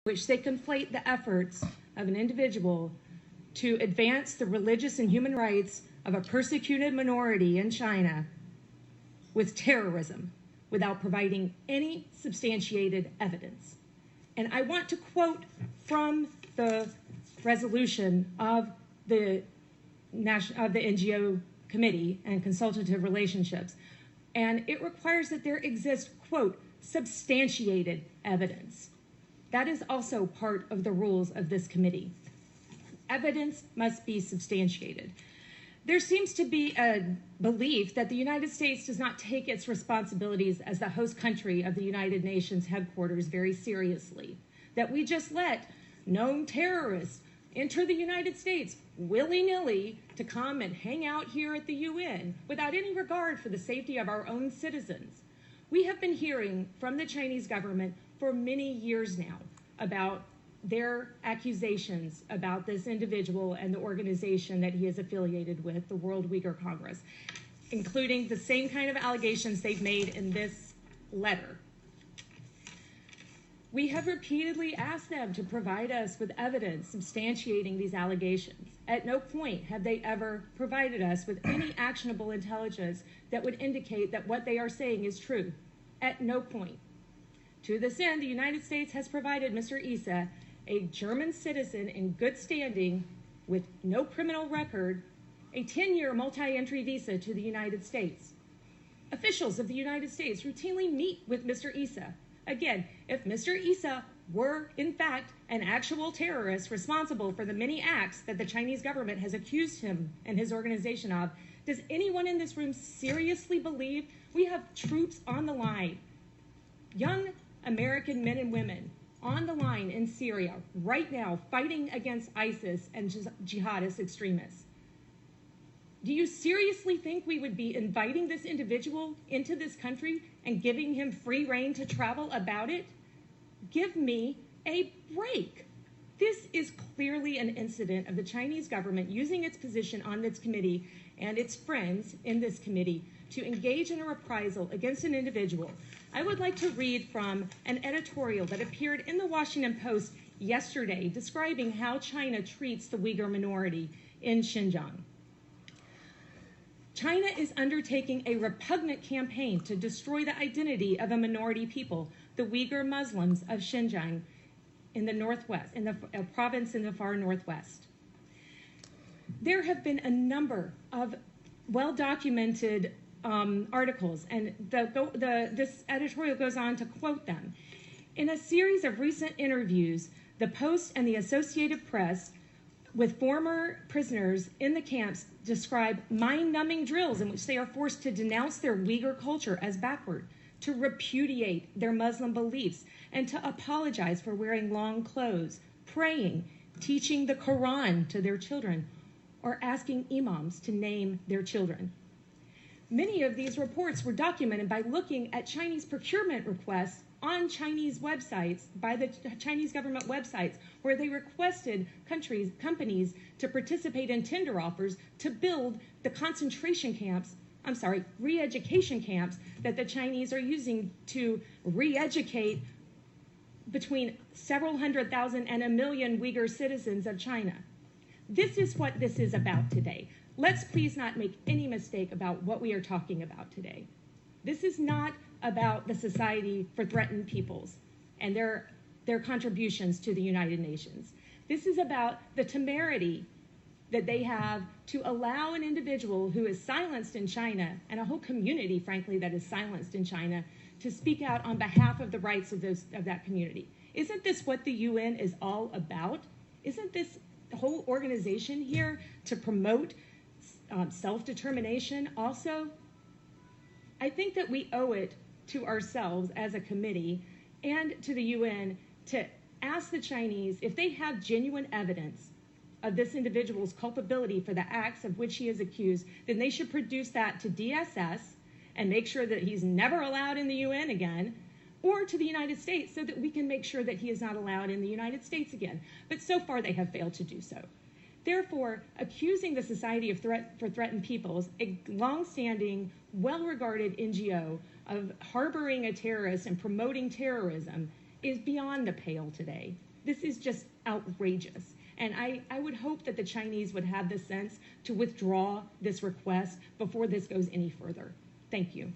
which they conflate the efforts of an individual to advance the religious and human rights of a persecuted minority in China with terrorism without providing any substantiated evidence. And I want to quote from the resolution of the NGO Committee and Consultative Relationships, and it requires that there exist, quote, substantiated evidence. That is also part of the rules of this committee. Evidence must be substantiated. There seems to be a belief that the United States does not take its responsibilities as the host country of the United Nations headquarters very seriously, that we just let known terrorists enter the United States willy-nilly to come and hang out here at the UN without any regard for the safety of our own citizens. We have been hearing from the Chinese government for many years now about their accusations about this individual and the organization that he is affiliated with, the World Uyghur Congress, including the same kind of allegations they've made in this letter. We have repeatedly asked them to provide us with evidence substantiating these allegations. At no point have they ever provided us with any actionable intelligence that would indicate that what they are saying is true. At no point. To this end, the United States has provided Mr. Issa, a German citizen in good standing with no criminal record, a 10-year multi-entry visa to the United States. Officials of the United States routinely meet with Mr. Issa. Again, if Mr. Issa were, in fact, an actual terrorist responsible for the many acts that the Chinese government has accused him and his organization of, does anyone in this room seriously believe we have troops on the line, young American men and women on the line in Syria right now fighting against ISIS and jihadist extremists? Do you seriously think we would be inviting this individual into this country and giving him free rein to travel about it? Give me a break. This is clearly an incident of the Chinese government using its position on this committee and its friends in this committee to engage in a reprisal against an individual. I would like to read from an editorial that appeared in the Washington Post yesterday describing how China treats the Uyghur minority in Xinjiang. China is undertaking a repugnant campaign to destroy the identity of a minority people, the Uyghur Muslims of Xinjiang in the northwest, in the province in the far northwest. There have been a number of well-documented articles, and this editorial goes on to quote them. In a series of recent interviews, the Post and the Associated Press with former prisoners in the camps describe mind-numbing drills in which they are forced to denounce their Uyghur culture as backward, to repudiate their Muslim beliefs, and to apologize for wearing long clothes, praying, teaching the Quran to their children, or asking imams to name their children. Many of these reports were documented by looking at Chinese procurement requests on Chinese websites, by the Chinese government websites, where they requested companies to participate in tender offers to build the concentration camps, re-education camps that the Chinese are using to re-educate between several 100,000 and 1 million Uyghur citizens of China. This is what this is about today. Let's please not make any mistake about what we are talking about today. This is not about the Society for Threatened Peoples and their contributions to the United Nations. This is about the temerity that they have to allow an individual who is silenced in China, and a whole community, frankly, that is silenced in China, to speak out on behalf of the rights of that community. Isn't this what the UN is all about? Isn't this whole organization here to promote self-determination also? I think that we owe it to ourselves as a committee and to the UN to ask the Chinese if they have genuine evidence of this individual's culpability for the acts of which he is accused, then they should produce that to DSS and make sure that he's never allowed in the UN again, or to the United States so that we can make sure that he is not allowed in the United States again. But so far they have failed to do so. Therefore, accusing the Society for Threatened Peoples, a long-standing, well-regarded NGO, of harboring a terrorist and promoting terrorism is beyond the pale today. This is just outrageous. And I would hope that the Chinese would have the sense to withdraw this request before this goes any further. Thank you.